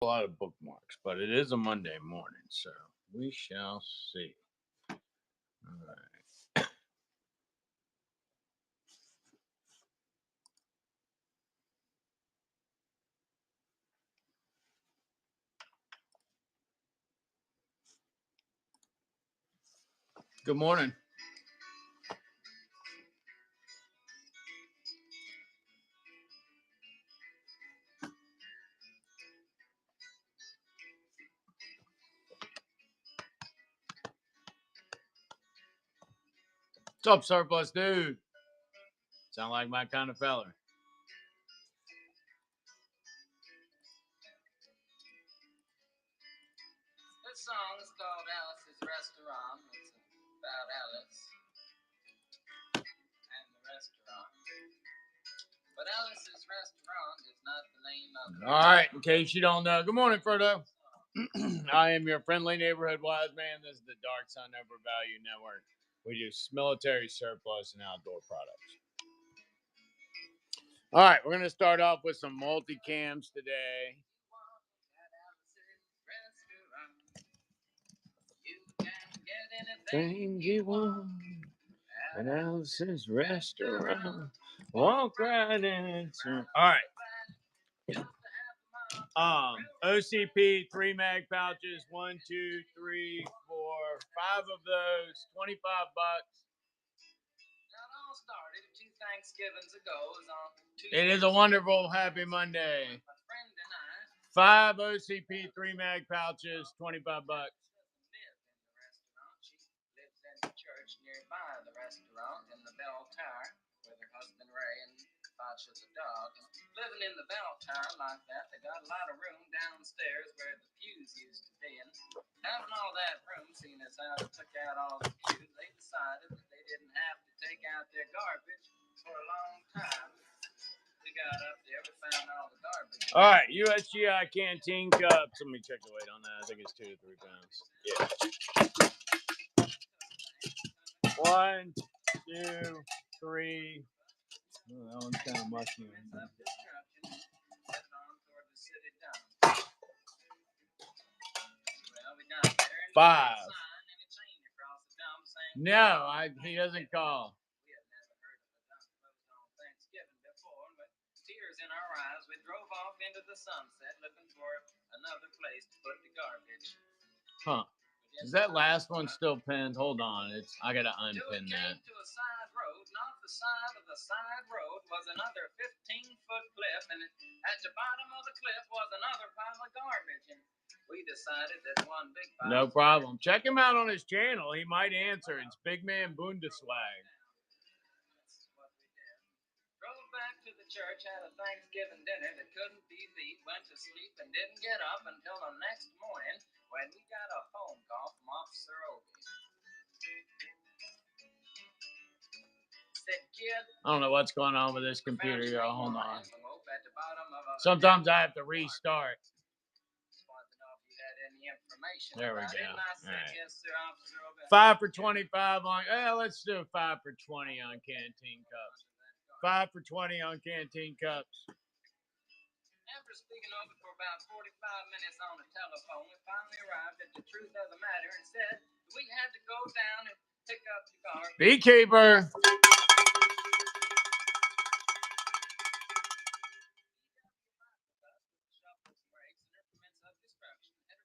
lot of bookmarks, but it is a Monday morning, so we shall see. All right. Good morning. What's up, surplus dude? Sound like my kind of feller. This song is called Alice's Restaurant. It's about Alice and the restaurant. But Alice's Restaurant is not the name of it. All right, in case you don't know. Good morning, Frodo. I am your friendly neighborhood wise man. This is the Dark Sun Overvalue Network. We do military surplus and outdoor products. All right, we're going to start off with some multicams today. Anything you want at Alice's Restaurant. Walk right in. All right. OCP 3 mag pouches, 1, 2, 3, 4, 5 of those, $25. Started 2 Thanksgivings ago. It is a wonderful happy Monday. 5 OCP 3 mag pouches, $25. She lives in the church nearby the restaurant in the bell tower with her husband Ray and Fasha's a dog. And living in the bell tower like that, they got a lot of room downstairs where the pews used to be. And having all that room, seeing as how they took out all the pews, they decided that they didn't have to take out their garbage for a long time. We got up there, we found all the garbage. All right, USGI canteen cups. Let me check the weight on that. I think it's 2 to 3 pounds. Yeah. 1, 2, 3. Oh, that one's kind of mushy. 5. No, he doesn't call. We had never heard of a dump closed on Thanksgiving before, but tears in our eyes, we drove off into the sunset looking for another place to put the garbage. Huh. Is that last one still pinned? Hold on. I got to unpin that. To a side road, and off the side of the side road was another 15-foot cliff, and at the bottom of the cliff was another pile of garbage. And we decided that one big pile. No problem. Check him out on his channel. He might answer. It's Big Man Bundeswag. That's what we did. Drove back to the church, had a Thanksgiving dinner that couldn't be beat, went to sleep, and didn't get up until the next morning when we got a phone call from Officer Obi. Said, "Kid, I don't know what's going on with this computer, y'all. Hold on. Sometimes I have to restart. There we go. All right. Yes, sir, Officer Obi. 5 for 25 on. Let's do 5 for 20 on canteen cups. 5 for 20 on canteen cups. After speaking over for about 45 minutes on the telephone, we finally arrived at the truth of the matter and said we had to go down and pick up the garbage. Beekeeper.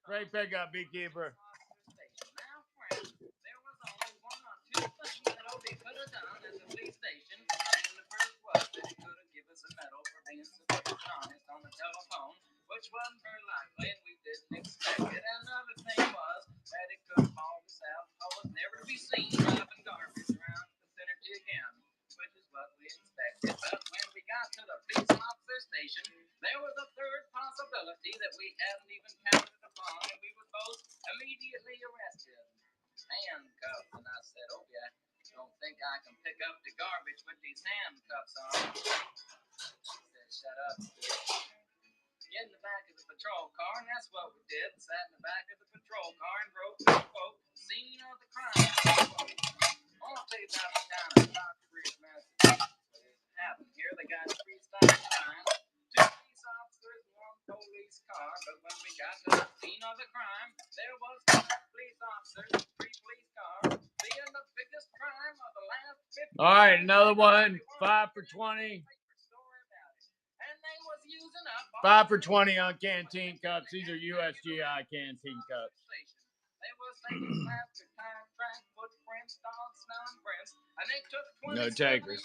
Great pickup, Beekeeper. Now, friends, there was only 1 or 2 things that Obi could have done at the police station, and the first was that he could have given us a medal for being so honest on the telephone, which wasn't very likely, and we didn't expect it. Another thing was that it could have hauled us out, told us never to be seen driving garbage around the vicinity again, which is what we expected. But when we got to the police officer station, there was a third possibility that we hadn't even counted upon, and we were both immediately arrested. Handcuffed, and I said, "Obi, I don't think I can pick up the garbage with these handcuffs on." He said, "Shut up, kid. Get in the back of the patrol car," and that's what we did. Sat in the back of the patrol car and drove to the quote scene of the crime. I want to tell you about the town of Stockbridge, Massachusetts. What happened here? They got 3 stops behind, 2 police officers, 1 police car, but when we got to the scene of the crime, there was 5 police officers, 3 police cars, being the biggest crime of the last 50 All right, years. another one. 5 for 20. And they was using up 5 for 20 on canteen cups. These are USGI canteen cups. They was taking plaster, tire track, footprints, dog smell prints, and they took 20 No takers.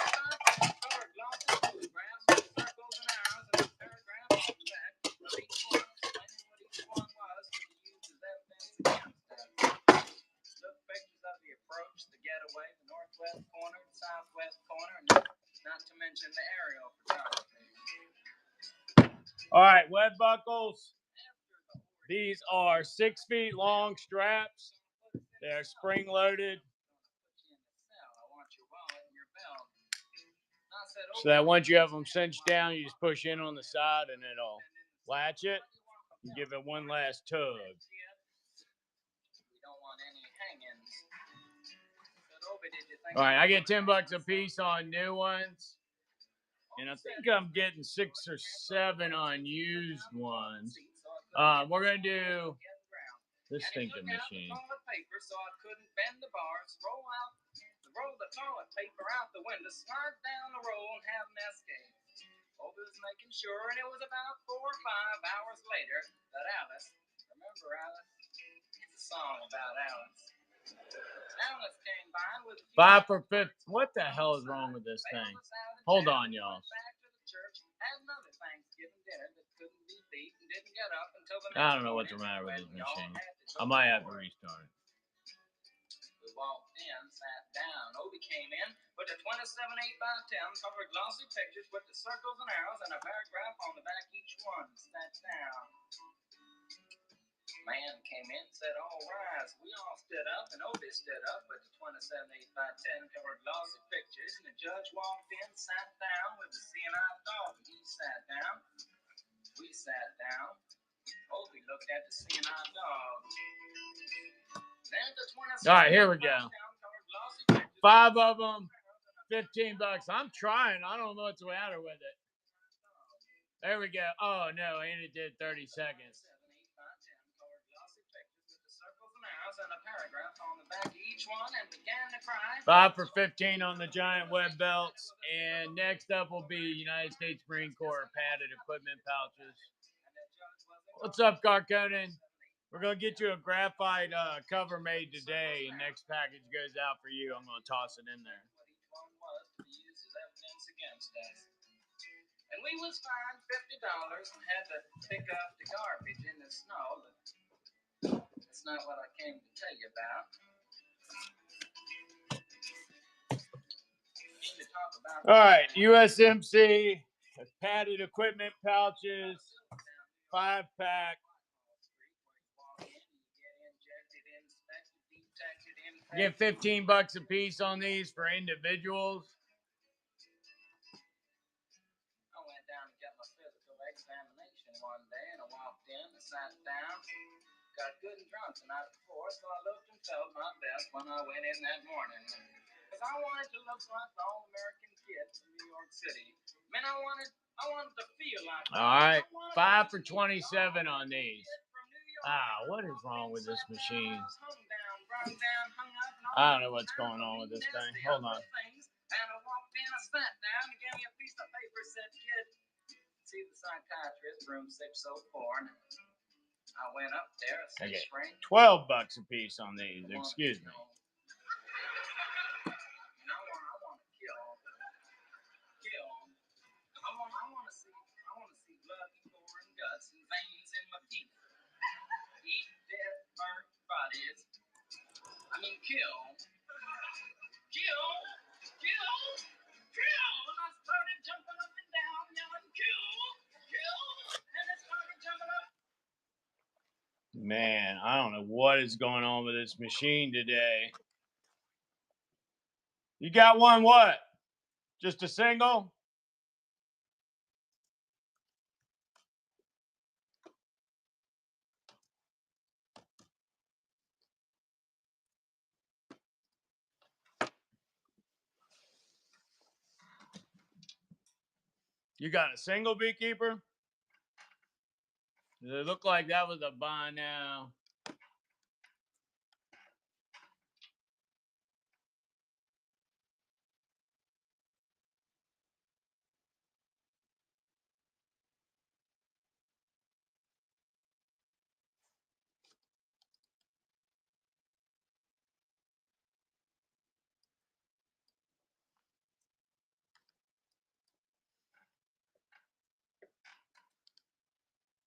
colored glossy photographs with circles and arrows and a paragraph on the back of each one, explaining what each one was to be used as evidence against them. Took pictures of the approach, the getaway, the northwest corner, the southwest corner, and not to mention the aerial photography. All right, web buckles. These are 6 feet long straps. They're spring loaded. So that once you have them cinched down, you just push in on the side and it'll latch it and give it one last tug. We don't want any hang-ins. All right, I get $10 a piece on new ones. And I think I'm getting 6 or 7 on used ones. We're going to do this thinking machine. So I couldn't bend the bars, roll the toilet paper out the window, slide down the roll, and have an escape. Obi was making sure, and it was about 4 or 5 hours later that Alice, remember Alice? It's a song about Alice. Alice came by with 5 for 50. What the hell is wrong with this thing? Hold on, y'all. Back to the church, had another Thanksgiving dinner that couldn't be beat and didn't get up until the next I don't know what's the matter with this machine. I might have to restart it. We walked in, sat down. Obi came in with a 27 8x10 covered glossy pictures with the circles and arrows and a paragraph on the back each one. Sat down. Man came in, said, "All rise." We all stood up, and Obi stood up with the 27 8x10 covered glossy pictures, and the judge walked in, sat down with the CNI dog. He sat down. We sat down. Obi looked at the CNI dog. Then the 27 All right, here we go. 5 of them, $15. I'm trying. I don't know what's the matter with it. There we go. Oh, no, and it did 30 seconds. 5 for 15 on the giant web belts. And next up will be United States Marine Corps padded equipment pouches. What's up, Carconin? We're going to get you a graphite cover made today. And next package goes out for you. I'm going to toss it in there. And we was fined $50 and had to pick up the garbage in the snow. That's not what I came to tell you about. All right, USMC padded equipment pouches, 5-pack. Get $15 a piece on these for individuals. I went down to get my physical examination one day, and I walked in and sat down. Got good and drunk the night before, so I looked and felt my best when I went in that morning. Because I wanted to look like the all-American kid from New York City. Man, I wanted to feel like. All right, 5 for 27 on these. What is wrong with this machine? I don't know what's going on with this thing. Hold on. And I walked in, I sat down, and gave me a piece of paper, said, "Kid, see the psychiatrist, room 604." And I went up there, I said, "Shrink." $12 a piece on these. Excuse me. I want to kill. I want to see blood and gore and guts and veins in my teeth. Eat dead, burnt bodies. I mean, kill. And I started jumping up and down, yelling, kill, and it started jumping up. Man, I don't know what is going on with this machine today. You got one what? Just a single? You got a single, beekeeper? It looked like that was a buy now.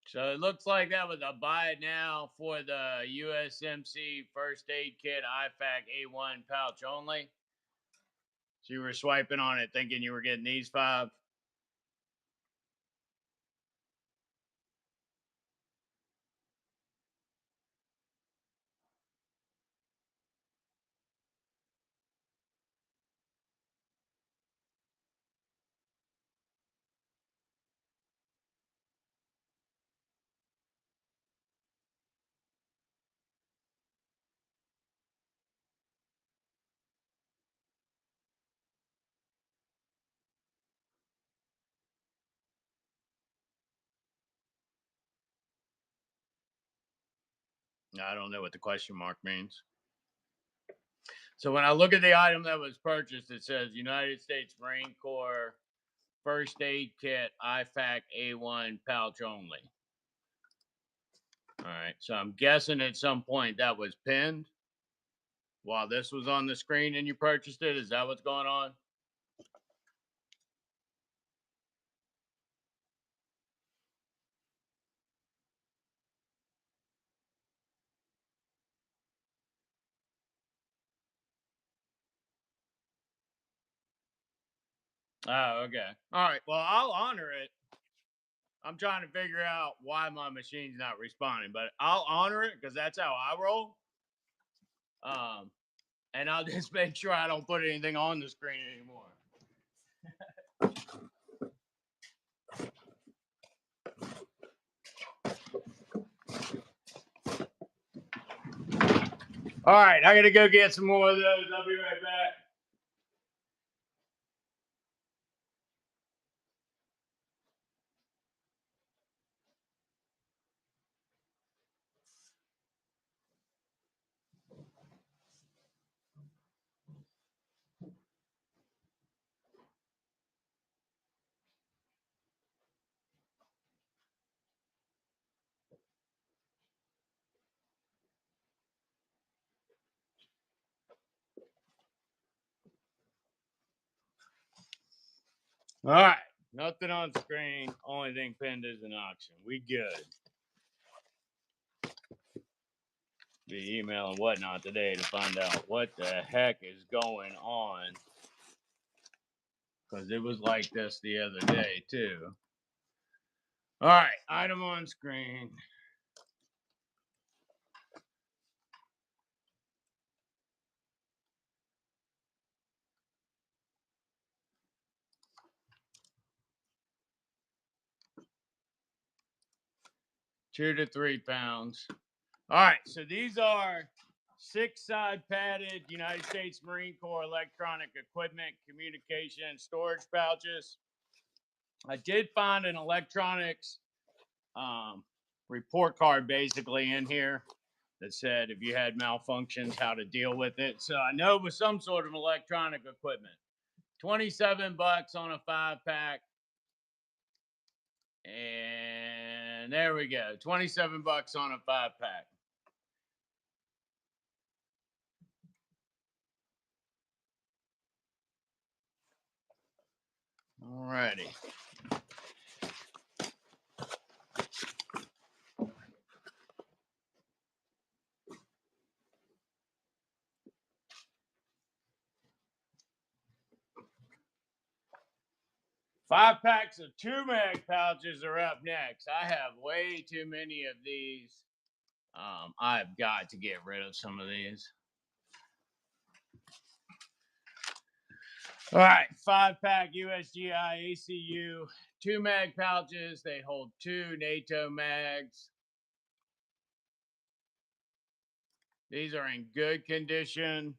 So it looks like that was a buy it now for the USMC first aid kit IFAC A1 pouch only. So you were swiping on it thinking you were getting these 5. I don't know what the question mark means. So when I look at the item that was purchased, it says United States Marine Corps first aid kit IFAC A1 pouch only. All right. So I'm guessing at some point that was pinned while this was on the screen and you purchased it. Is that what's going on? Oh, okay. All right. Well, I'll honor it. I'm trying to figure out why my machine's not responding, but I'll honor it because that's how I roll. And I'll just make sure I don't put anything on the screen anymore. All right, I gotta go get some more of those. I'll be right back. All right, nothing on screen. Only thing pinned is an auction. We good. Be email and whatnot today to find out what the heck is going on. Because it was like this the other day, too. All right, item on screen. £2 to £3. All right, so these are 6-side padded United States Marine Corps electronic equipment, communication, storage pouches. I did find an electronics report card basically in here that said if you had malfunctions, how to deal with it. So I know it was some sort of electronic equipment. $27 on a 5-pack. And there we go. $27 on a 5-pack. Alrighty. Five packs of 2-mag pouches are up next. I have way too many of these. I've got to get rid of some of these. All right, 5-pack USGI ACU 2-mag pouches. They hold 2 NATO mags. These are in good condition.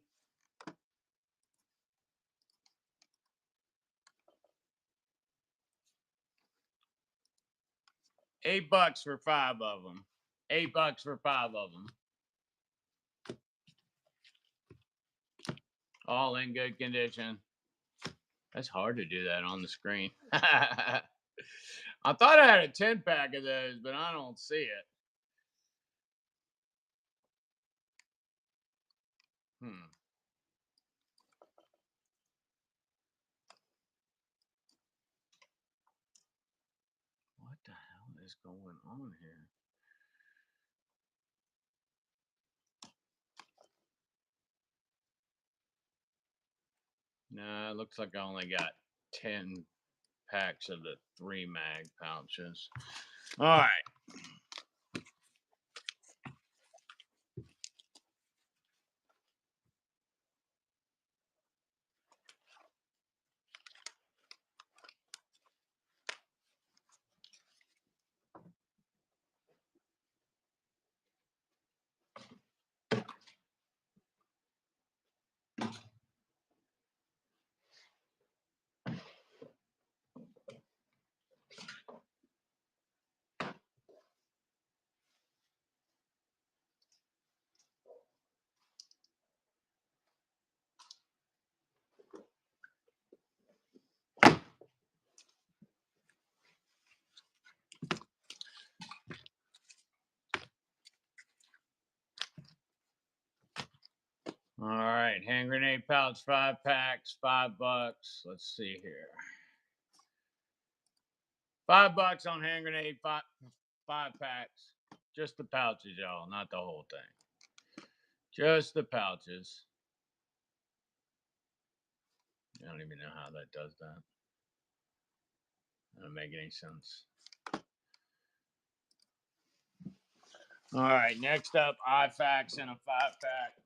$8 for 5 of them. $8 for 5 of them. All in good condition. That's hard to do that on the screen. I thought I had a 10-pack of those, but I don't see it. What the hell is going on here? No, it looks like I only got 10 packs of the 3 mag pouches. All right. All right, hand grenade pouch, 5 packs, $5. Let's see here. $5 on hand grenade, 5 packs. Just the pouches, y'all, not the whole thing. Just the pouches. I don't even know how that does that. Doesn't make any sense. All right, next up, IFAX in a 5-pack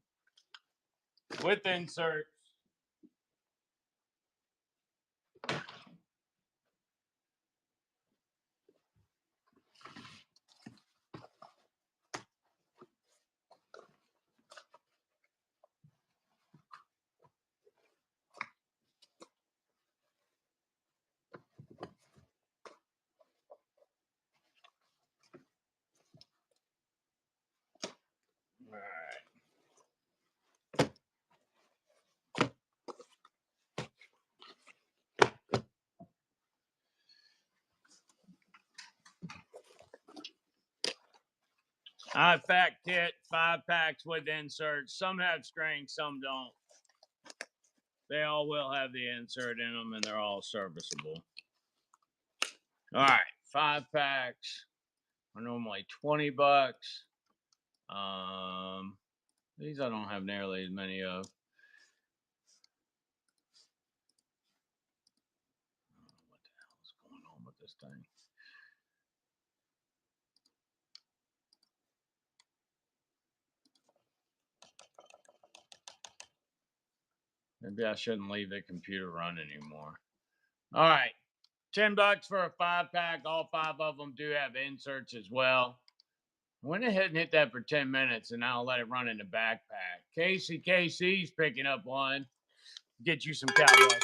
with inserts. All right. IFAC kit, 5 packs with inserts. Some have strings, some don't. They all will have the insert in them, and they're all serviceable. All right, 5 packs are normally $20. These I don't have nearly as many of. What the hell is going on with this thing? Maybe I shouldn't leave the computer run anymore. All right, $10 for a 5-pack. All 5 of them do have inserts as well. I went ahead and hit that for 10 minutes, and now I'll let it run in the backpack. KC's picking up one. Get you some cowboy Casey.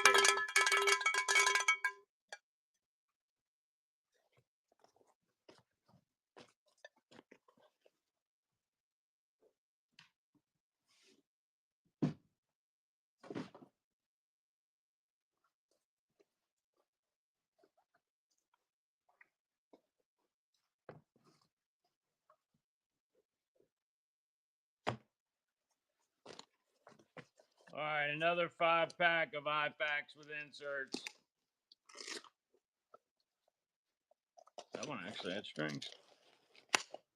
All right, another 5-pack of IFAX with inserts. That one actually had strings.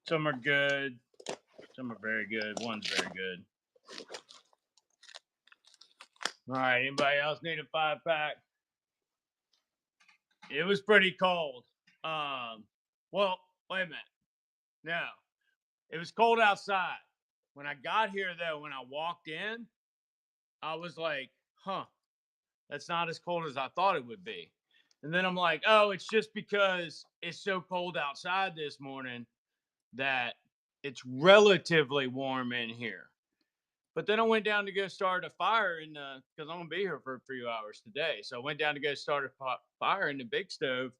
Some are good. Some are very good. One's very good. All right, anybody else need a 5-pack? It was pretty cold. Well, wait a minute. No, it was cold outside. When I got here, though, when I walked in, I was like, huh, that's not as cold as I thought it would be. And then I'm like, oh, it's just because it's so cold outside this morning that it's relatively warm in here. But then I went down to go start a fire because I'm going to be here for a few hours today. So I went down to go start a fire in the big stove.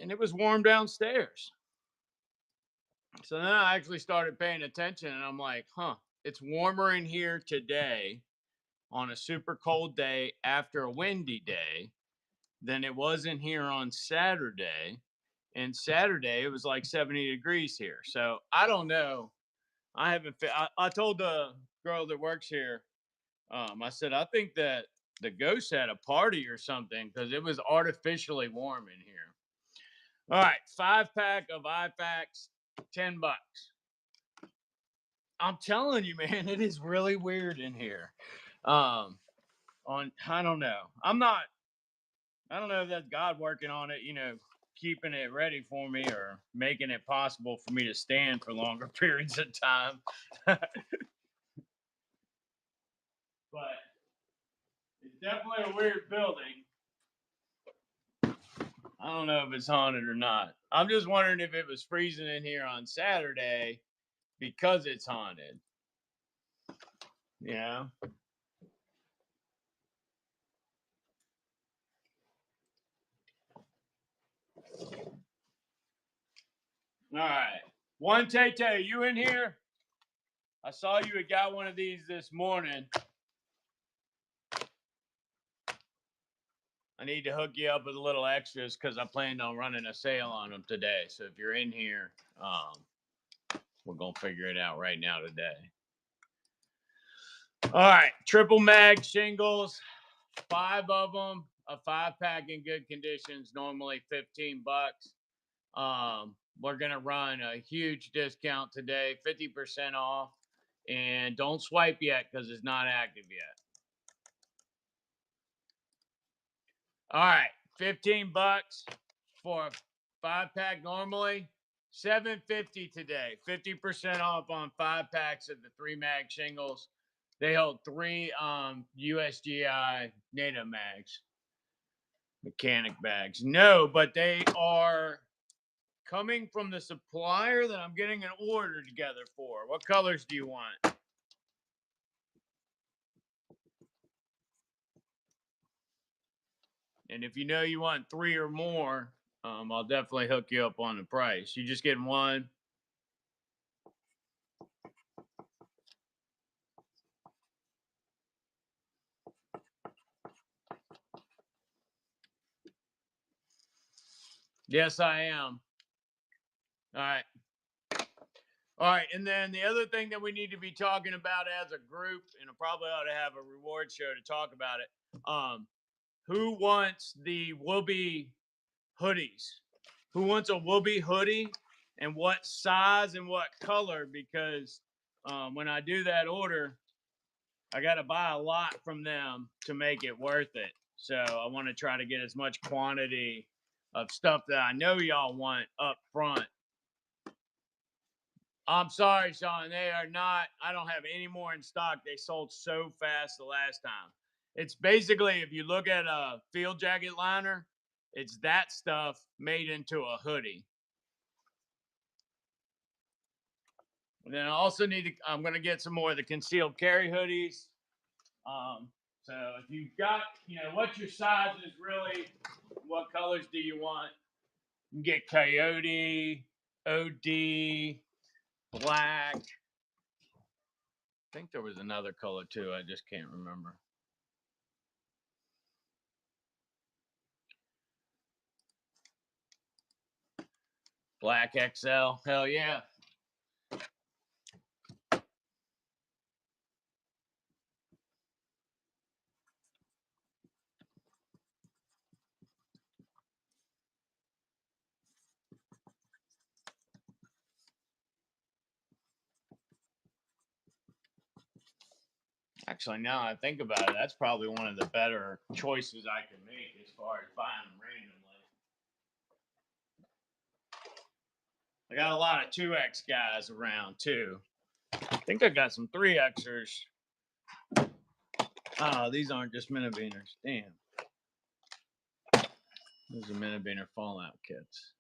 and it was warm downstairs. So then I actually started paying attention, and I'm like, huh, it's warmer in here today on a super cold day after a windy day than it was in here on Saturday. And Saturday, it was like 70 degrees here. So I don't know. I haven't, I told the girl that works here, I said, I think that the ghost had a party or something because it was artificially warm in here. All right, 5-pack of IFAX, $10. I'm telling you, man, it is really weird in here. On I don't know. I don't know if that's God working on it, keeping it ready for me or making it possible for me to stand for longer periods of time. But it's definitely a weird building. I don't know if it's haunted or not. I'm just wondering if it was freezing in here on Saturday because it's haunted. Yeah. All right. One Tay Tay, you in here? I saw you had got one of these this morning. I need to hook you up with a little extras because I planned on running a sale on them today. So if you're in here, we're going to figure it out right now today. All right. Triple mag shingles, 5 of them, a 5-pack in good conditions, normally $15. We're going to run a huge discount today, 50% off. And don't swipe yet because it's not active yet. All right, $15 for a 5-pack normally, $7.50 today. 50% off on 5-packs of the 3-mag shingles. They hold 3 USGI NATO mags, mechanic bags. No, but they are coming from the supplier that I'm getting an order together for. What colors do you want? And if you know you want 3 or more, I'll definitely hook you up on the price. You just getting one? Yes, I am. All right. All right. And then the other thing that we need to be talking about as a group, and I probably ought to have a reward show to talk about it. Who wants the Whoopee hoodies? Who wants a Whoopee hoodie and what size and what color? Because when I do that order, I got to buy a lot from them to make it worth it. So I want to try to get as much quantity of stuff that I know y'all want up front. I'm sorry, Sean. They are not. I don't have any more in stock. They sold so fast the last time. It's basically, if you look at a field jacket liner, it's that stuff made into a hoodie. And then I also need to, I'm going to get some more of the concealed carry hoodies. So if you've got, what's your size is really, what colors do you want? You can get coyote, OD, black. I think there was another color too. I just can't remember. Black XL. Hell yeah. Actually, now I think about it, that's probably one of the better choices I can make as far as buying them randomly. I got a lot of 2X guys around too. I think I got some 3Xers. Oh, these aren't just Minibeaners. Damn. Those are Minibeaner Fallout kits.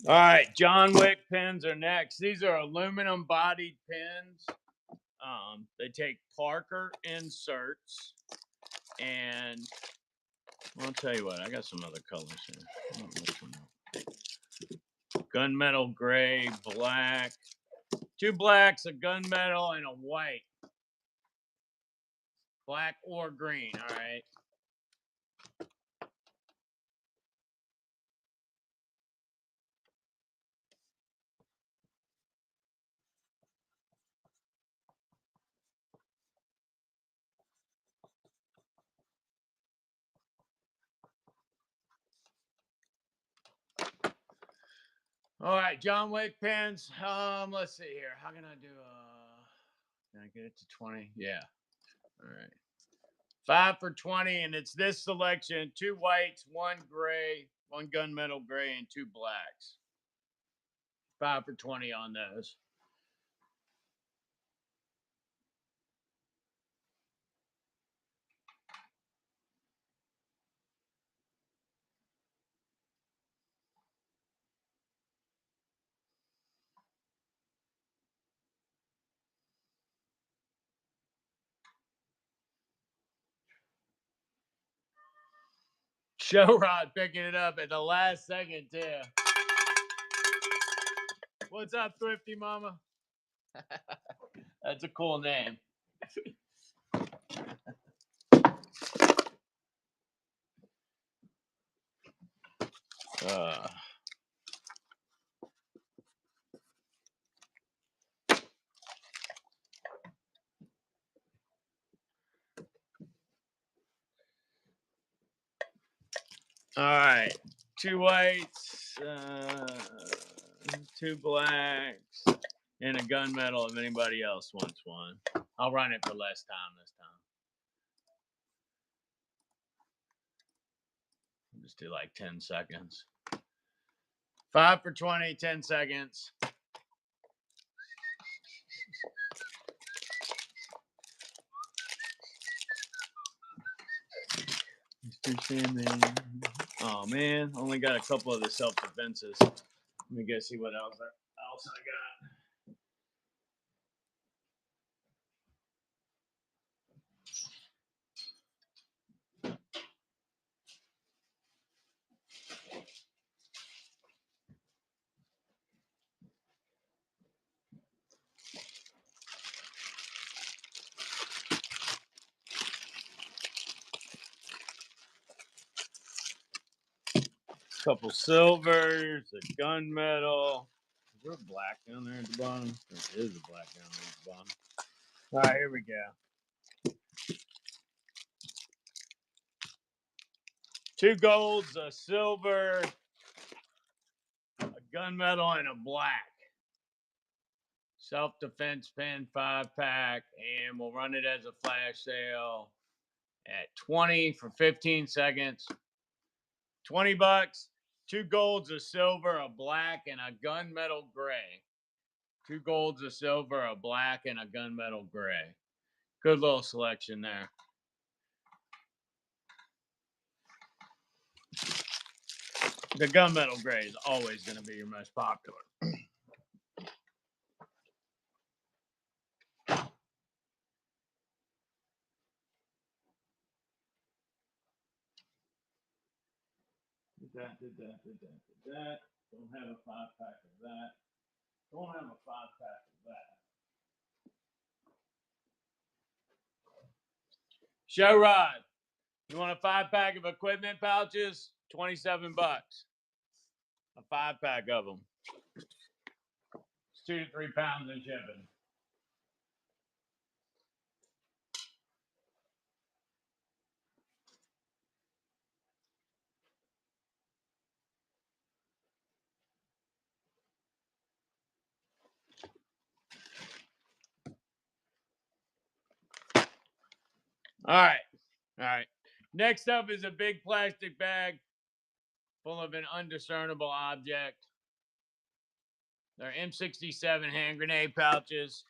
All right, John Wick pins are next. These are aluminum bodied pins. They take Parker inserts, and I'll tell you what, I got some other colors here. Gunmetal gray, black, 2 blacks, a gunmetal, and a white. Black or green, all right. All right, John Wick pins. Let's see here. How can I do? Can I get it to 20? Yeah. All right. 5 for 20, and it's this selection: 2 whites, 1 gray, 1 gunmetal gray, and 2 blacks. 5 for 20 on those. Show Rod picking it up at the last second, too. What's up, Thrifty Mama? That's a cool name. Uh, all right. 2 whites, 2 blacks, and a gunmetal if anybody else wants one. I'll run it for less time this time. Just do like 10 seconds. 5 for 20, 10 seconds. Mr. Sandman. Oh man, only got a couple of the self defenses. Let me go see what else I got. Couple silvers, a gunmetal. Is there a black down there at the bottom? There is a black down there at the bottom. All right, here we go. 2 golds, a silver, a gunmetal, and a black. Self-defense pin 5-pack, and we'll run it as a flash sale at 20 for 15 seconds. $20, 2 golds, a silver, a black, and a gunmetal gray. 2 golds, a silver, a black, and a gunmetal gray. Good little selection there. The gunmetal gray is always going to be your most popular. Did that. Don't have a 5-pack of that. Don't have a 5-pack of that. Show Rod. You want a 5-pack of equipment pouches? $27. A 5-pack of them. It's 2 to 3 pounds in shipping. All right. All right. Next up is a big plastic bag full of an undiscernible object. They're M67 hand grenade pouches.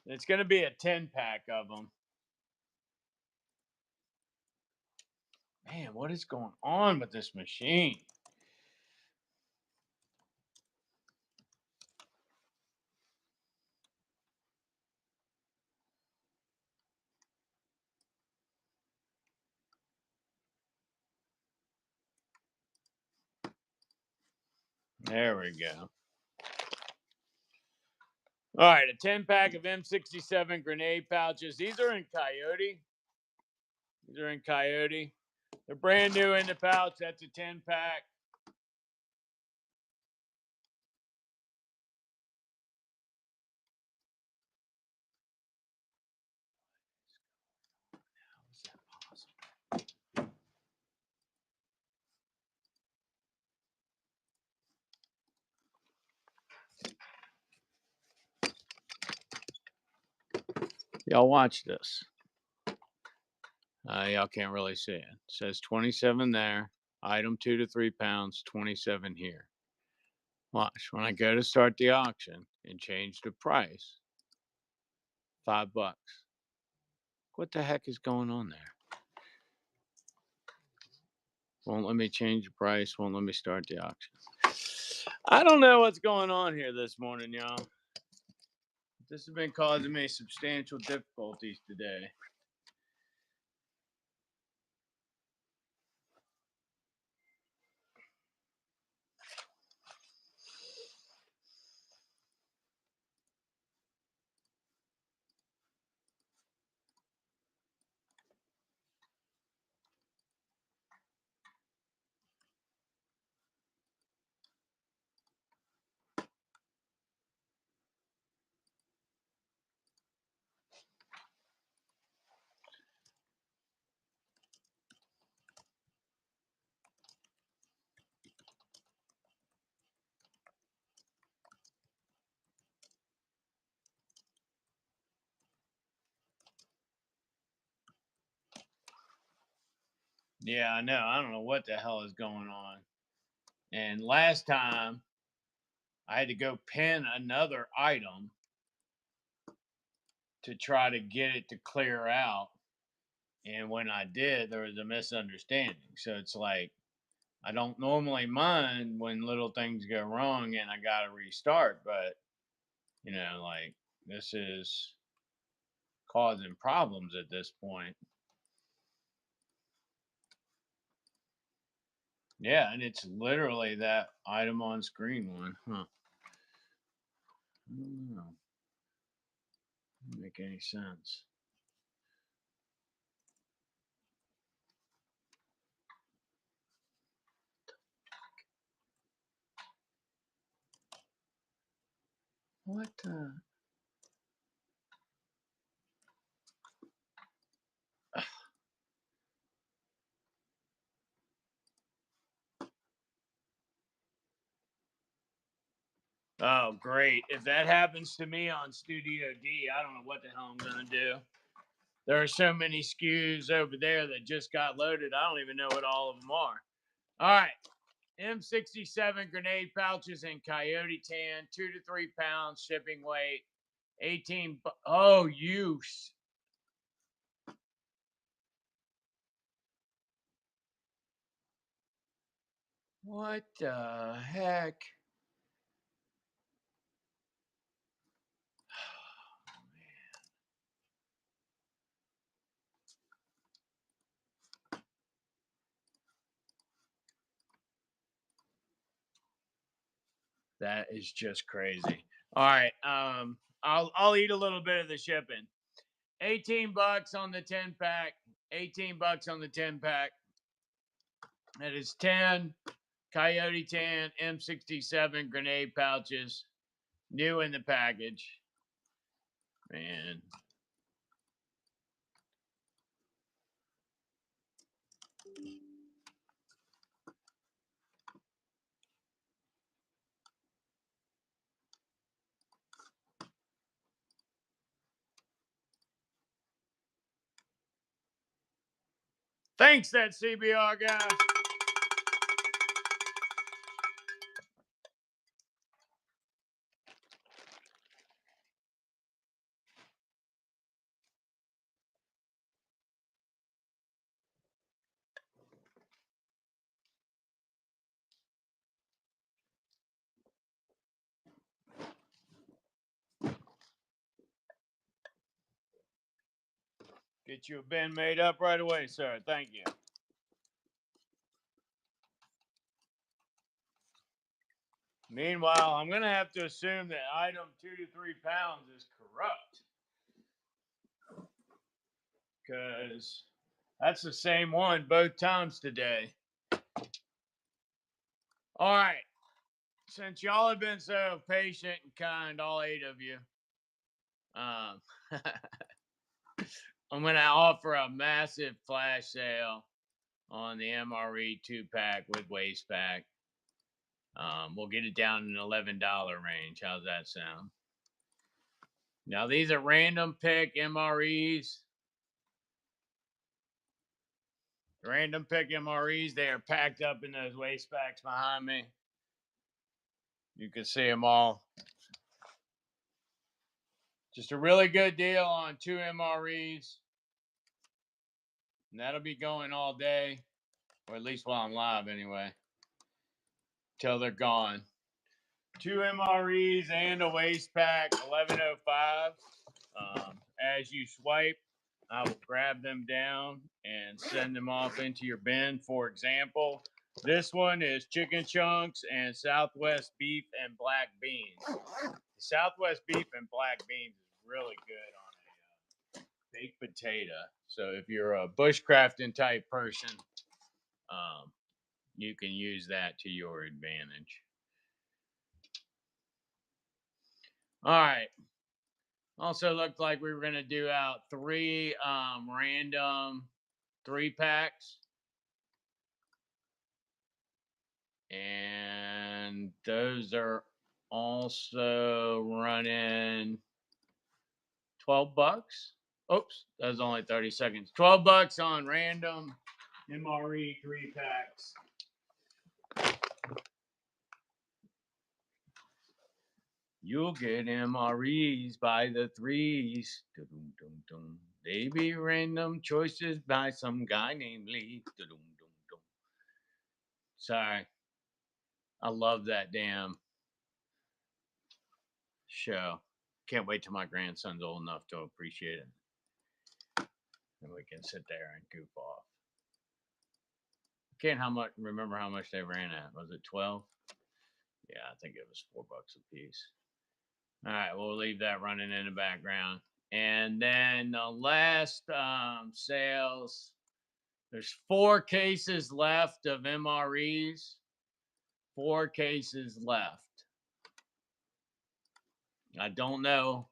It's going to be a 10-pack of them. Man, what is going on with this machine? There we go. All right, a 10-pack of M67 grenade pouches. These are in Coyote. They're brand new in the pouch. That's a 10-pack. Y'all watch this. Y'all can't really see it. It says 27 there. Item 2 to 3 pounds, 27 here. Watch. When I go to start the auction and change the price, $5. What the heck is going on there? Won't let me change the price. Won't let me start the auction. I don't know what's going on here this morning, y'all. This has been causing me substantial difficulties today. Yeah, I know. I don't know what the hell is going on. And last time, I had to go pin another item to try to get it to clear out. And when I did, there was a misunderstanding. So it's like, I don't normally mind when little things go wrong and I got to restart, but, like, this is causing problems at this point. Yeah, and it's literally that item on screen one. Huh. I don't know. Doesn't make any sense. What the? Oh, great. If that happens to me on Studio D, I don't know what the hell I'm going to do. There are so many SKUs over there that just got loaded. I don't even know what all of them are. All right. M67 grenade pouches in Coyote Tan, 2 to 3 pounds shipping weight, 18. Oh, use. What the heck? That is just crazy. All right. I'll eat a little bit of the shipping. $18 on the 10-pack. $18 on the 10-pack. That is 10 Coyote Tan M67 grenade pouches, new in the package. Man. Thanks, that CBR guy. Get you a bin made up right away, sir. Thank you. Meanwhile, I'm going to have to assume that item 2 to 3 pounds is corrupt. Because that's the same one both times today. All right. Since y'all have been so patient and kind, all 8 of you, I'm going to offer a massive flash sale on the MRE 2-pack with waist pack. We'll get it down in the $11 range. How's that sound? Now, these are random pick MREs. Random pick MREs. They are packed up in those waist packs behind me. You can see them all. Just a really good deal on 2 MREs. And that'll be going all day, or at least while I'm live anyway, till they're gone. 2 MREs and a waist pack, $11.05. As you swipe, I will grab them down and send them off into your bin. For example, this one is chicken chunks and Southwest beef and black beans. The Southwest beef and black beans is really good on a baked potato. So if you're a bushcrafting type person, you can use that to your advantage. All right. Also looked like we were going to do out 3 random 3-packs. And those are also running $12. Oops, that was only 30 seconds. $12 on random MRE 3-packs. You'll get MREs by the 3s. They be random choices by some guy named Lee. Sorry. I love that damn show. Can't wait till my grandson's old enough to appreciate it. And we can sit there and goof off. Can't remember how much they ran at. Was it 12? Yeah, I think it was $4 a piece. All right, we'll leave that running in the background. And then the last sales, there's 4 cases left of MREs. 4 cases left. I don't know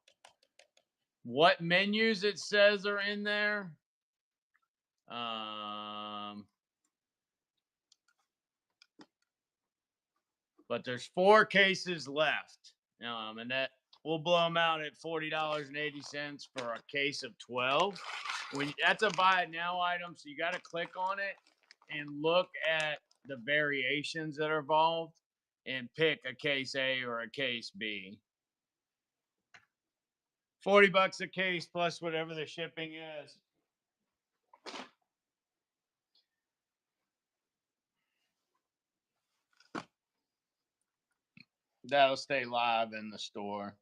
what menus it says are in there. But there's 4 cases left. And that we'll blow them out at $40.80 for a case of 12. That's a buy it now item, so you got to click on it and look at the variations that are involved and pick a case A or a case B. $40 a case plus whatever the shipping is. That'll stay live in the store.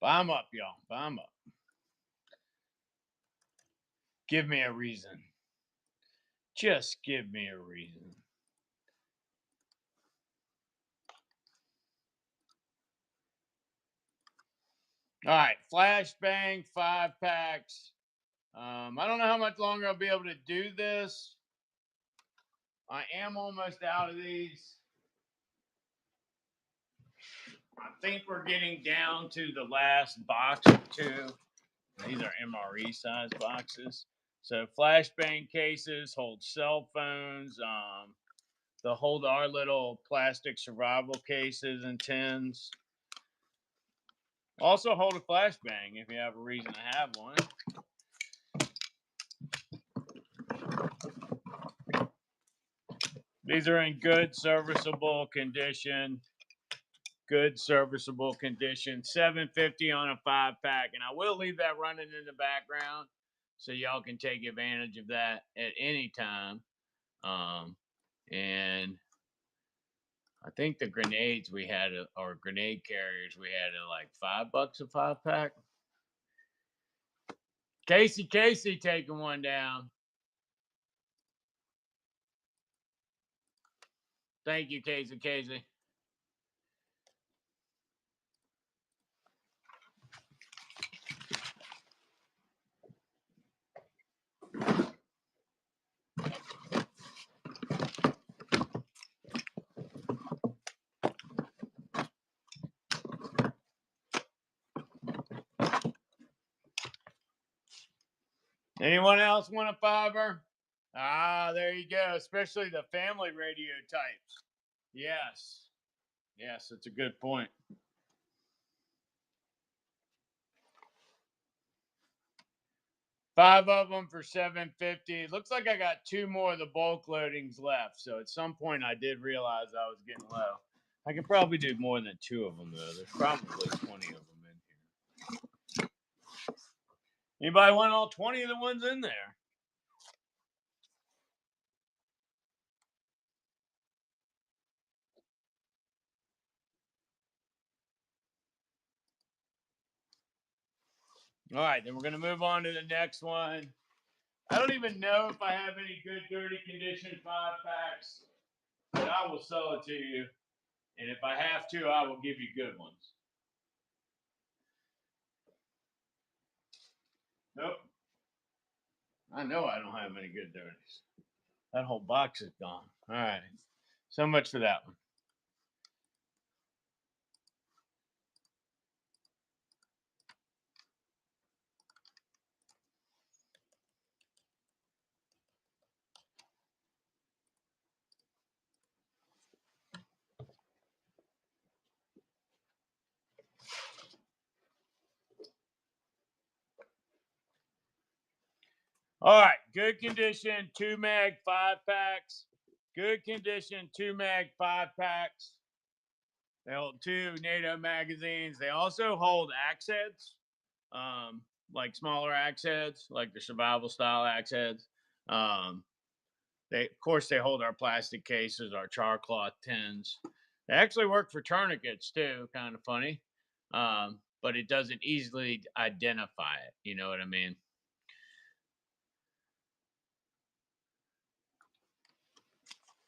Buy them up, y'all. Buy them up. Give me a reason. Just give me a reason. All right, flashbang 5-packs. I don't know how much longer I'll be able to do this. I am almost out of these. I think we're getting down to the last box or 2. These are MRE size boxes. So flashbang cases hold cell phones. They'll hold our little plastic survival cases and tins. Also hold a flashbang if you have a reason to have one. These are in good serviceable condition. Good serviceable condition. $7.50 on a 5-pack. And I will leave that running in the background so y'all can take advantage of that at any time. And I think the grenades we had, or grenade carriers we had, at like $5 a 5-pack. Casey taking one down. Thank you, Casey. Anyone else want a fiver? Ah, there you go. Especially the family radio types. Yes. Yes, it's a good point. Five of them for $7.50. Looks like I got two more of the bulk loadings left. So at some point I did realize I was getting low. I can probably do more than two of them though. There's probably 20 of them in here. Anybody want all 20 of the ones in there? All right, then we're going to move on to the next one. I don't even know if I have any good dirty condition 5-packs, but I will sell it to you. And if I have to, I will give you good ones. Nope. I know I don't have any good dirties. That whole box is gone. All right. So much for that one. All right. Good condition 2-mag 5-packs. Good condition 2-mag 5-packs. They hold 2 NATO magazines. They also hold axe heads, like smaller axe heads, like the survival style axe heads. They, of course, they hold our plastic cases, our char cloth tins. They actually work for tourniquets too. Kind of funny, but it doesn't easily identify it. You know what I mean?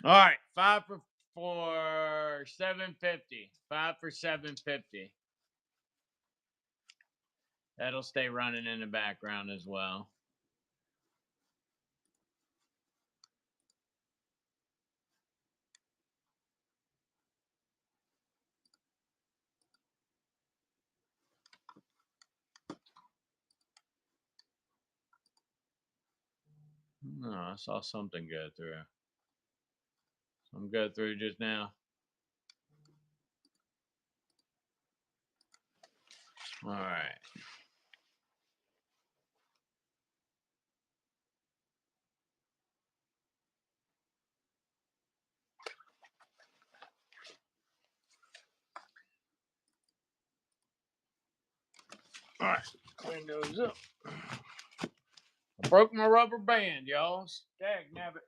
All right, 5 for $7.50. 5 for $7.50. That'll stay running in the background as well. No, I saw something go through. Some go through just now. All right. All right. Clean those up. I broke my rubber band, y'all. Dag nabbit.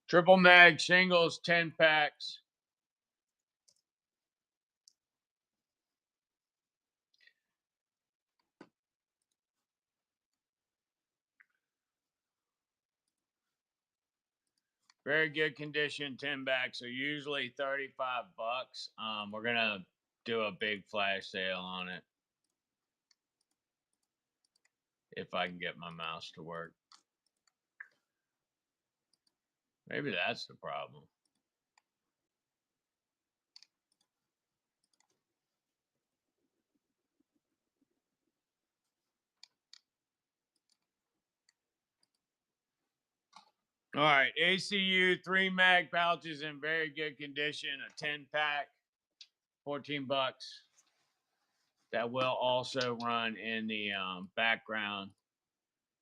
Triple mag shingles, 10 packs. Very good condition, 10 packs. So usually $35. We're gonna do a big flash sale on it if I can get my mouse to work. Maybe that's the problem. All right, ACU 3-mag pouches in very good condition, a 10-pack, $14. That will also run in the background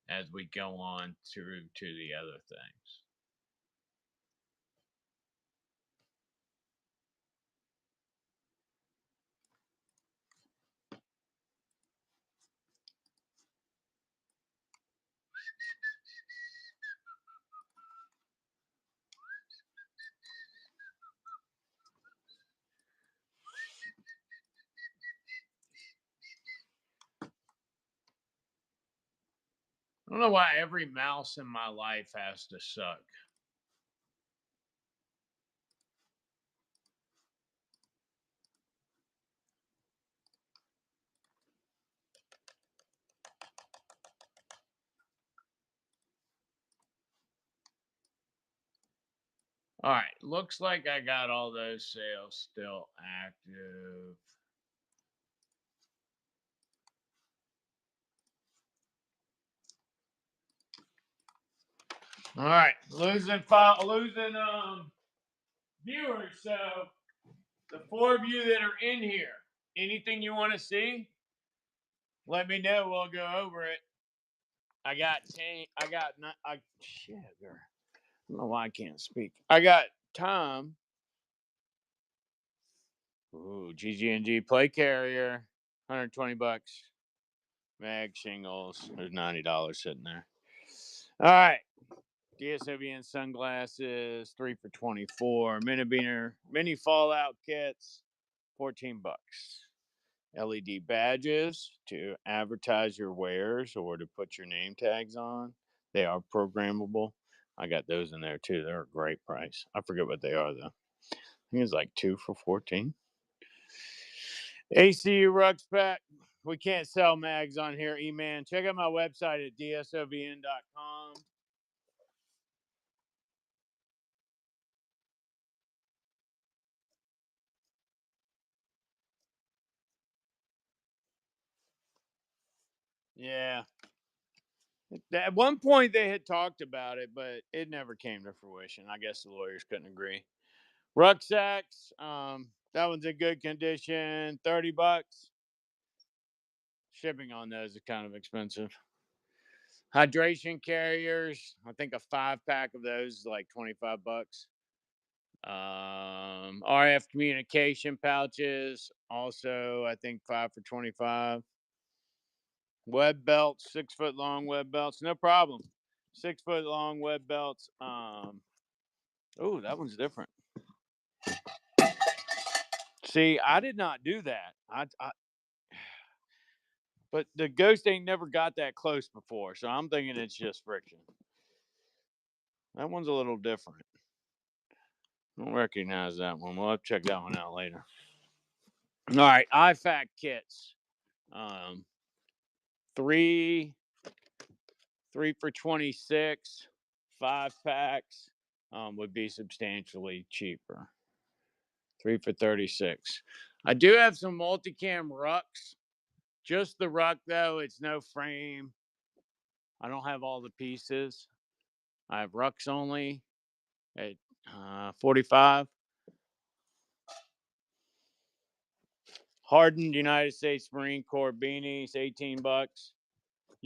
as we go on through to the other things. don't know why every mouse in my life has to suck. All right, looks like I got all those sales still active. All right, losing viewers. So the 4 of you that are in here, anything you want to see, let me know. We'll go over it. I got sugar. I don't know why I can't speak. I got Tom. Ooh, GG&G play carrier, $120. Mag shingles. There's $90 sitting there. All right. DSOBN sunglasses, 3 for $24. Mini Fallout kits, $14. LED badges to advertise your wares or to put your name tags on. They are programmable. I got those in there too. They're a great price. I forget what they are though. I think it's like 2 for 14. ACU Rucksack. We can't sell mags on here, E-Man. Check out my website at dsovn.com. Yeah. At one point they had talked about it, but it never came to fruition. I guess the lawyers couldn't agree. Rucksacks, that one's in good condition, $30. Shipping on those is kind of expensive. Hydration carriers, I think a 5-pack of those is like $25. RF communication pouches, also I think 5 for $25. Web belts, 6-foot long web belts, no problem. 6-foot long web belts. Oh, that one's different. See, I did not do that. But the ghost ain't never got that close before, so I'm thinking it's just friction. That one's a little different. I don't recognize that one. We'll have to check that one out later. All right, IFAC kits. 3 for 26, 5 packs would be substantially cheaper. 3 for 36. I do have some multicam rucks. Just the ruck though, it's no frame. I don't have all the pieces. I have rucks only at 45. Hardened United States Marine Corps beanies, $18.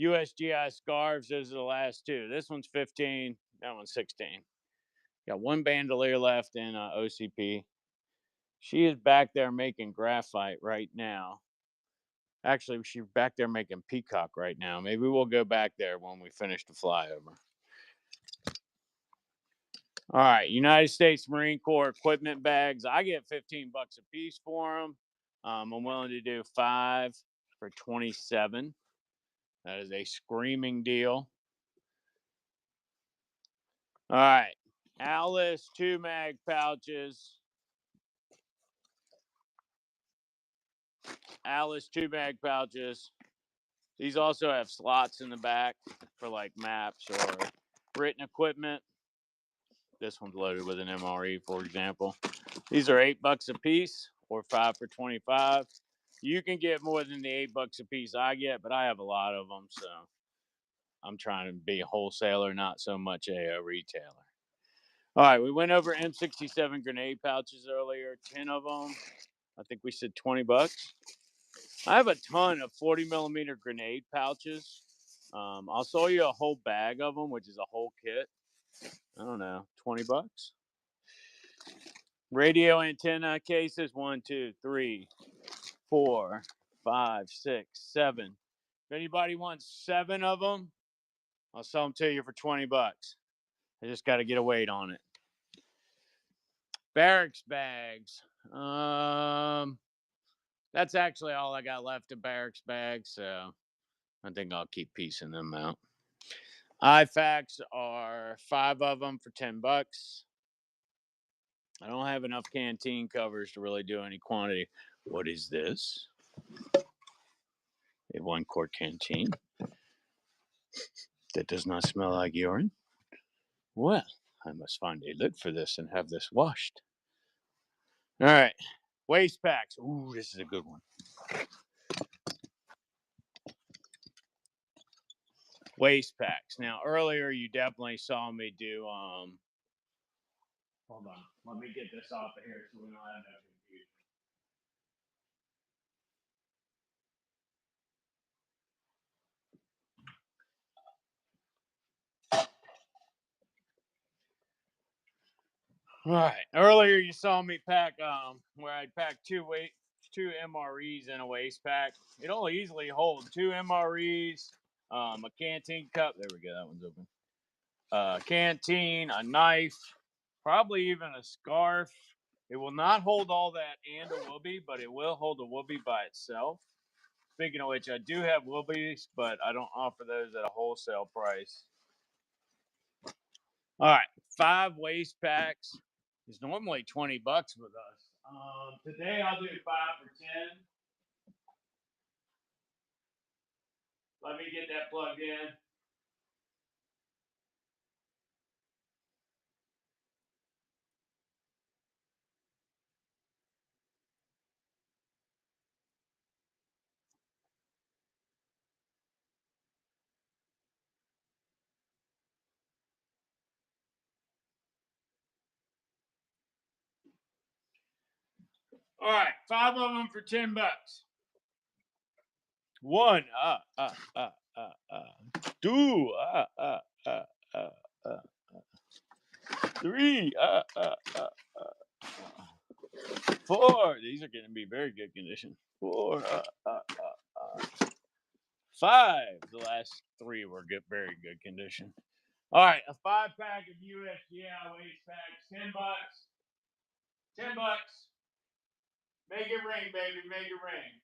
USGI scarves, those are the last two. This one's 15, that one's 16. Got one bandolier left in OCP. She is back there making graphite right now. Actually, she's back there making peacock right now. Maybe we'll go back there when we finish the flyover. All right, United States Marine Corps equipment bags. I get $15 a piece for them. I'm willing to do 5 for 27. That is a screaming deal. All right, Alice 2 mag pouches. Alice 2 mag pouches. These also have slots in the back for like maps or written equipment. This one's loaded with an MRE, for example. These are $8 a piece or 5 for 25. You can get more than the $8 a piece I get, but I have a lot of them, so I'm trying to be a wholesaler, not so much a retailer. All right, we went over M67 grenade pouches earlier, 10 of them. I think we said $20. I have a ton of 40 millimeter grenade pouches. I'll sell you a whole bag of them, which is a whole kit. I don't know, $20. Radio antenna cases, 1, 2, 3, 4, 5, 6, 7. If anybody wants 7 of them, I'll sell them to you for $20. I just got to get a weight on it. Barracks bags. That's actually all I got left of barracks bags, so I think I'll keep piecing them out. IFACs are 5 of them for $10. I don't have enough canteen covers to really do any quantity. What is this? A 1-quart canteen that does not smell like urine. Well, I must find a lid for this and have this washed. All right, waste packs. Ooh, this is a good one. Waste packs. Now, earlier you definitely saw me do. Hold on, let me get this off of here so we don't have no confusion. All right. Earlier you saw me pack where I'd pack two MREs in a waste pack. It'll easily hold 2 MREs, a canteen cup. There we go. That one's open. Canteen, a knife, probably even a scarf. It will not hold all that and a whoopee, but it will hold a whoopee by itself. Speaking of which, I do have whoopies, but I don't offer those at a wholesale price. All right, 5 waste packs is normally $20 with us. Today I'll do 5 for 10. Let me get that plugged in. All right, 5 of them for $10. 1, 2, 3, 4. These are going to be very good condition. 4, 5. The last 3 were very good condition. All right, a 5-pack of USGI waste packs, $10. $10. Make it ring, baby. Make it ring.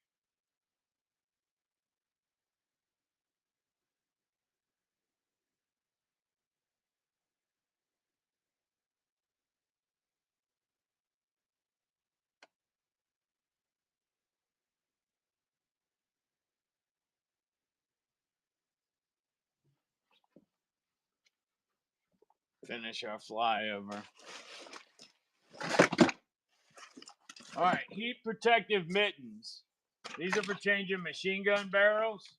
Finish our flyover. All right, heat protective mittens. These are for changing machine gun barrels.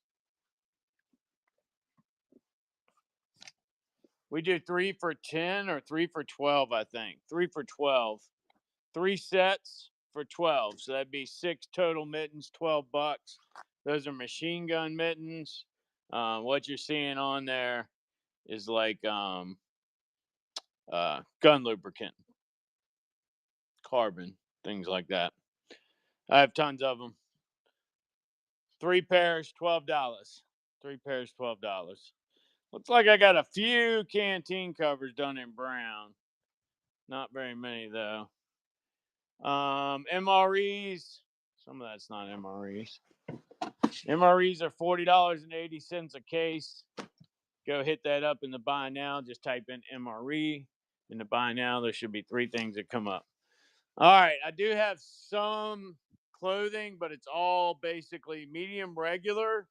We do 3 for 10 or 3 for 12, I think. 3 for 12. 3 sets for 12. So that'd be 6 total mittens, $12. Those are machine gun mittens. What you're seeing on there is like gun lubricant, carbon, things like that. I have tons of them. 3 pairs, $12. 3 pairs, $12. Looks like I got a few canteen covers done in brown. Not very many though. MREs. Some of that's not MREs. MREs are $40.80 a case. Go hit that up in the buy now. Just type in MRE in the buy now. There should be 3 things that come up. All right, I do have some clothing, but it's all basically medium regular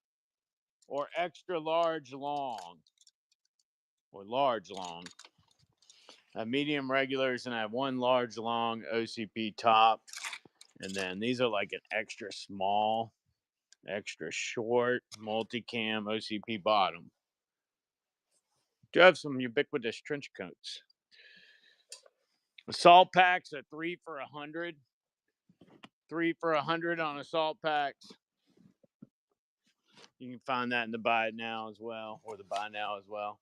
or extra large long or large long. I have medium regulars and I have 1 large long OCP top. And then these are like an extra small, extra short multicam OCP bottom. Do have some ubiquitous trench coats. Assault packs are 3 for $100. 3 for $100 on assault packs. You can find that in the buy it now as well, or the buy now as well.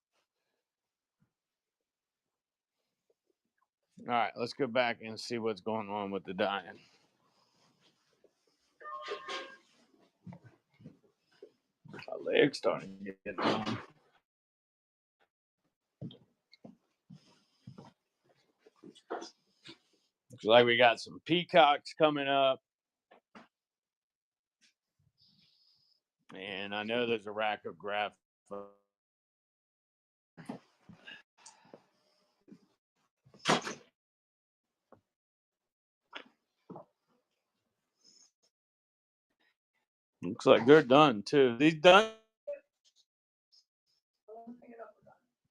All right, let's go back and see what's going on with the dying. My leg's starting to get numb. Looks like we got some peacocks coming up. And I know there's a rack of graph Looks like they're done too. These done?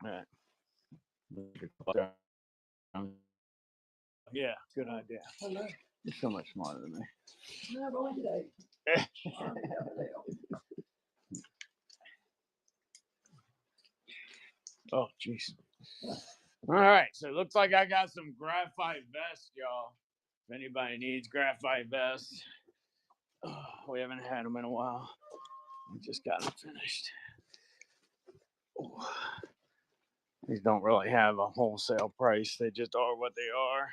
Right. Yeah, good idea. You're so much smarter than me. Oh, jeez. All right, so it looks like I got some graphite vests, y'all. If anybody needs graphite vests, we haven't had them in a while. We just got them finished. Oh, these don't really have a wholesale price. They just are what they are.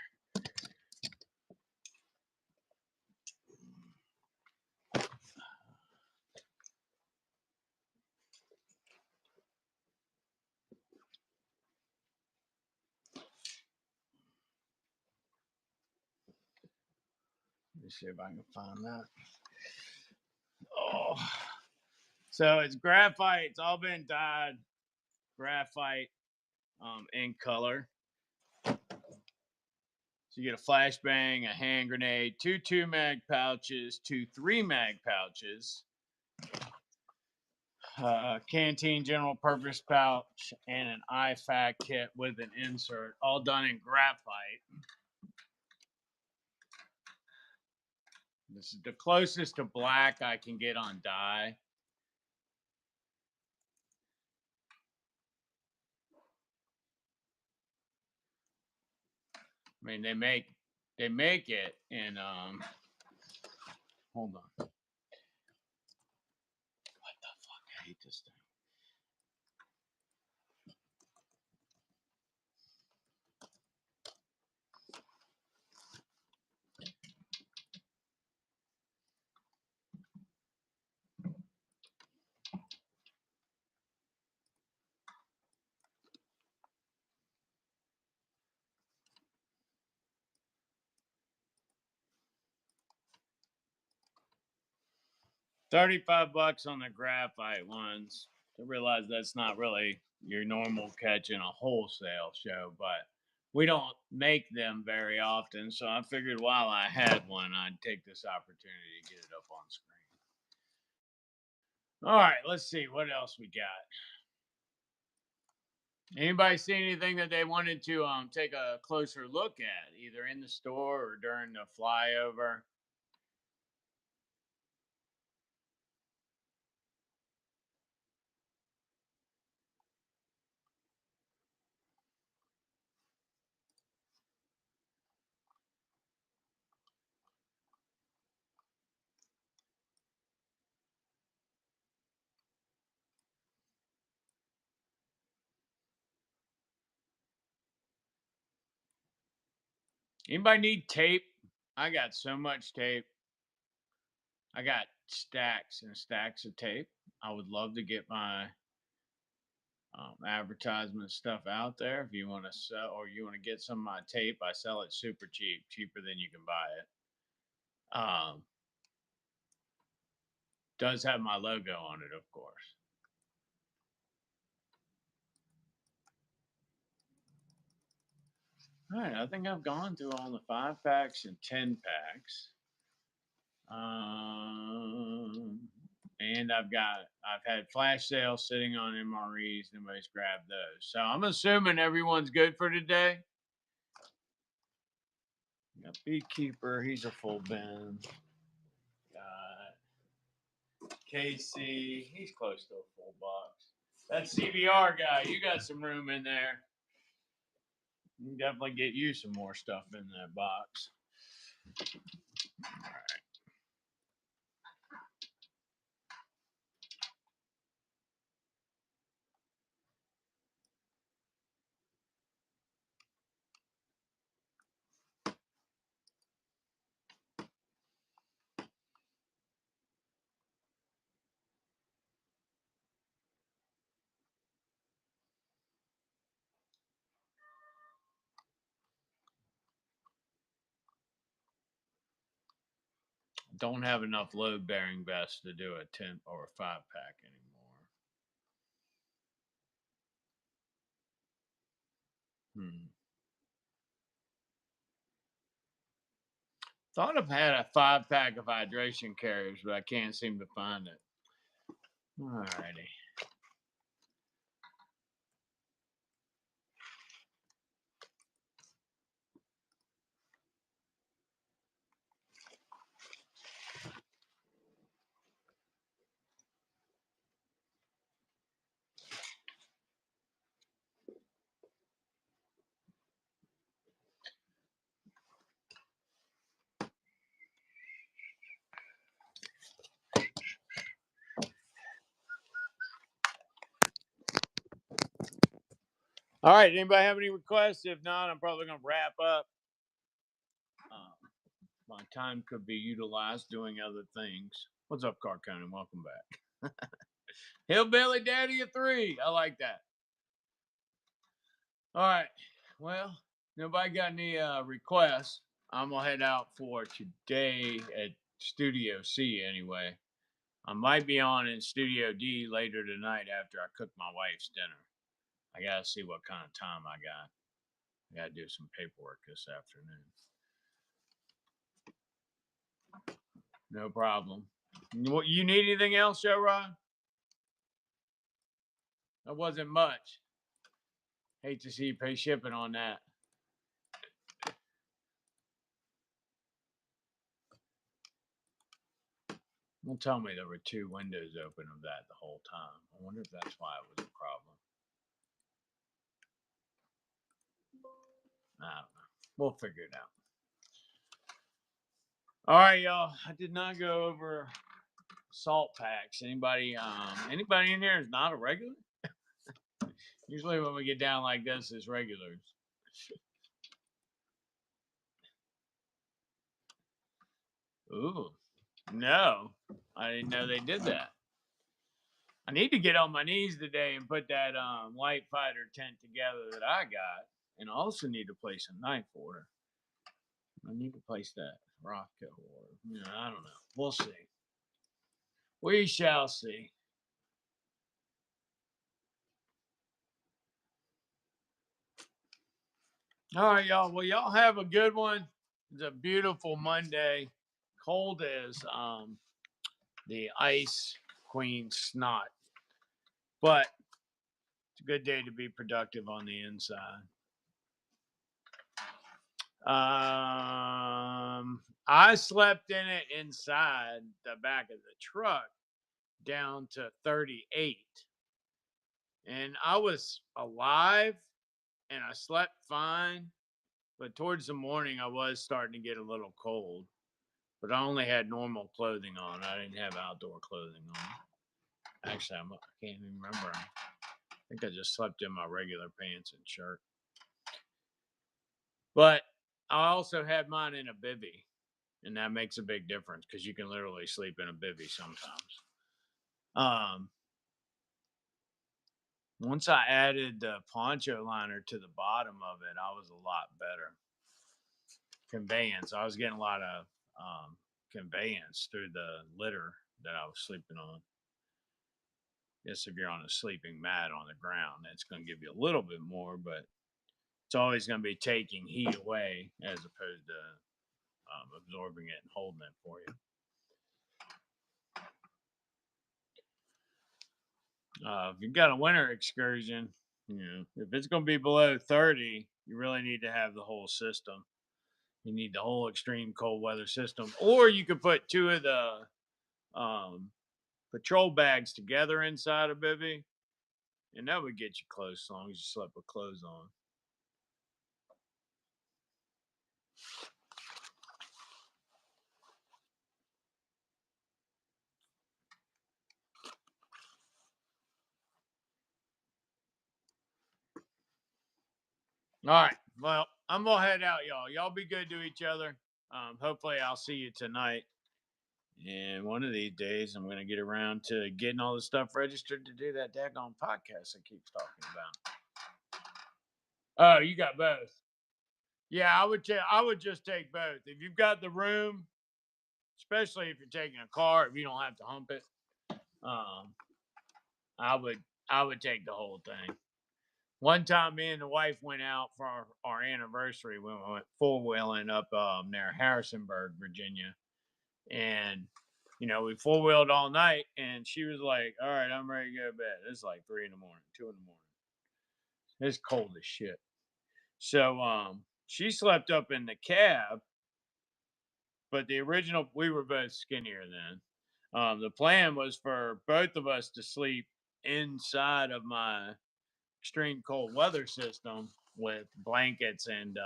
Let me see if I can find that. Oh, so it's graphite. It's all been dyed graphite in color. So you get a flashbang, a hand grenade, two 2-mag pouches, two 3-mag pouches, canteen general purpose pouch, and an IFAC kit with an insert, all done in graphite. This is the closest to black I can get on dye. I mean, they make it in hold on. What the fuck? I hate this thing. $35 on the graphite ones. I realize that's not really your normal catch in a wholesale show, but we don't make them very often. So I figured while I had one, I'd take this opportunity to get it up on screen. All right, let's see what else we got. Anybody see anything that they wanted to take a closer look at, either in the store or during the flyover? Anybody need tape? I got so much tape. I got stacks and stacks of tape. I would love to get my advertisement stuff out there. If you want to sell or you want to get some of my tape, I sell it super cheap, cheaper than you can buy it. Does have my logo on it, of course. All right, I think I've gone through all the 5-packs and 10-packs. And I've had flash sales sitting on MREs. Nobody's grabbed those. So I'm assuming everyone's good for today. Got Beekeeper, he's a full bin. Got KC, he's close to a full box. That CBR guy, you got some room in there. You can definitely get you some more stuff in that box. All right. Don't have enough load bearing vests to do a 10 or a 5-pack anymore. Thought I've had a 5-pack of hydration carriers, but I can't seem to find it. Alrighty. All right. Anybody have any requests? If not, I'm probably going to wrap up. My time could be utilized doing other things. What's up, Carcone? Welcome back. Hillbilly Daddy of 3. I like that. All right. Well, nobody got any requests. I'm going to head out for today at Studio C anyway. I might be on in Studio D later tonight after I cook my wife's dinner. I got to see what kind of time I got. I got to do some paperwork this afternoon. No problem. You need anything else, Joe Rod? That wasn't much. Hate to see you pay shipping on that. Don't tell me there were 2 windows open of that the whole time. I wonder if that's why it was a problem. I don't know. We'll figure it out. All right, y'all. I did not go over salt packs. Anybody in here is not a regular? Usually when we get down like this, it's regulars. Ooh, no. I didn't know they did that. I need to get on my knees today and put that light fighter tent together that I got. And I also need to place a knife order. I need to place that Rothko order. Yeah, I don't know. We'll see. We shall see. All right, y'all. Well, y'all have a good one. It's a beautiful Monday. Cold as the ice queen snot. But it's a good day to be productive on the inside. I slept in it inside the back of the truck down to 38. And I was alive and I slept fine. But towards the morning, I was starting to get a little cold. But I only had normal clothing on. I didn't have outdoor clothing on. Actually, I can't even remember. I think I just slept in my regular pants and shirt. But I also had mine in a bivvy. And that makes a big difference because you can literally sleep in a bivvy sometimes. Once I added the poncho liner to the bottom of it, I was a lot better. Conveyance. I was getting a lot of conveyance through the litter that I was sleeping on. Yes, if you're on a sleeping mat on the ground, that's going to give you a little bit more, but it's always going to be taking heat away as opposed to absorbing it and holding it for you. If you've got a winter excursion, if it's going to be below 30, you really need to have the whole system. You need the whole extreme cold weather system, or you could put 2 of the patrol bags together inside a bivvy, and that would get you close as long as you slept with clothes on. All right. Well, I'm going to head out, y'all. Y'all be good to each other. Hopefully, I'll see you tonight. And one of these days, I'm going to get around to getting all the stuff registered to do that daggone podcast I keep talking about. Oh, you got both. Yeah, I would just take both. If you've got the room, especially if you're taking a car, if you don't have to hump it, I would take the whole thing. One time, me and the wife went out for our anniversary. We went four wheeling up near Harrisonburg, Virginia, and we four wheeled all night. And she was like, "All right, I'm ready to go to bed." It's like 3 in the morning, 2 in the morning. It's cold as shit. So she slept up in the cab, but the original we were both skinnier then. The plan was for both of us to sleep inside of my extreme cold weather system with blankets and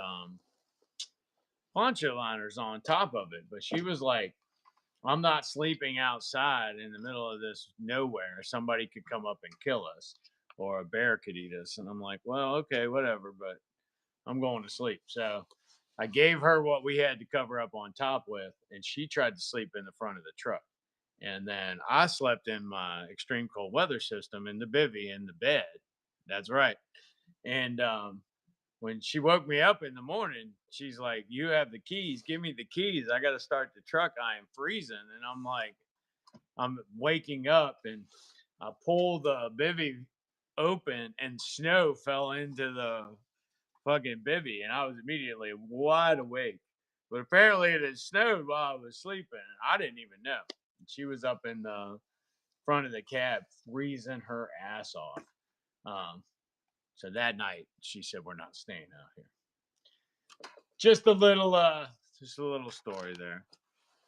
poncho liners on top of it. But she was like, I'm not sleeping outside in the middle of this nowhere. Somebody could come up and kill us, or a bear could eat us. And I'm like, well, okay, whatever, but I'm going to sleep. So I gave her what we had to cover up on top with, and she tried to sleep in the front of the truck. And then I slept in my extreme cold weather system in the bivy in the bed. That's right. And when she woke me up in the morning, she's like, "You have the keys. Give me the keys. I got to start the truck. I am freezing." And I'm like, I'm waking up and I pull the bivy open and snow fell into the fucking bivy. And I was immediately wide awake. But apparently it had snowed while I was sleeping. I didn't even know. She was up in the front of the cab freezing her ass off. Um, so that night she said, "We're not staying out here." Just a little story there.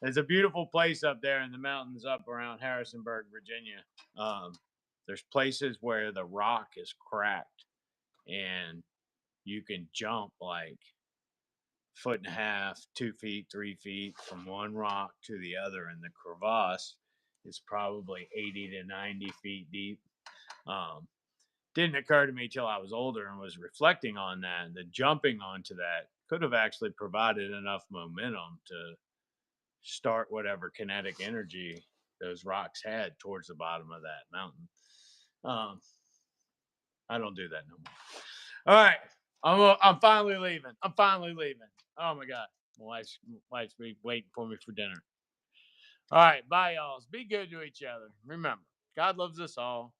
It's a beautiful place up there in the mountains up around Harrisonburg, Virginia. Um, there's places where the rock is cracked and you can jump like foot and a half, 2 feet, 3 feet from one rock to the other, and the crevasse is probably 80 to 90 feet deep. Um, didn't occur to me till I was older and was reflecting on that. The jumping onto that could have actually provided enough momentum to start whatever kinetic energy those rocks had towards the bottom of that mountain. Um, I don't do that no more. All right, I'm finally leaving. I'm finally leaving. Oh my god, my wife's waiting for me for dinner. All right, bye, y'all. Be good to each other. Remember, God loves us all.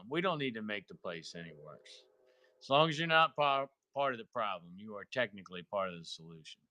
We don't need to make the place any worse. As long as you're not part of the problem, you are technically part of the solution.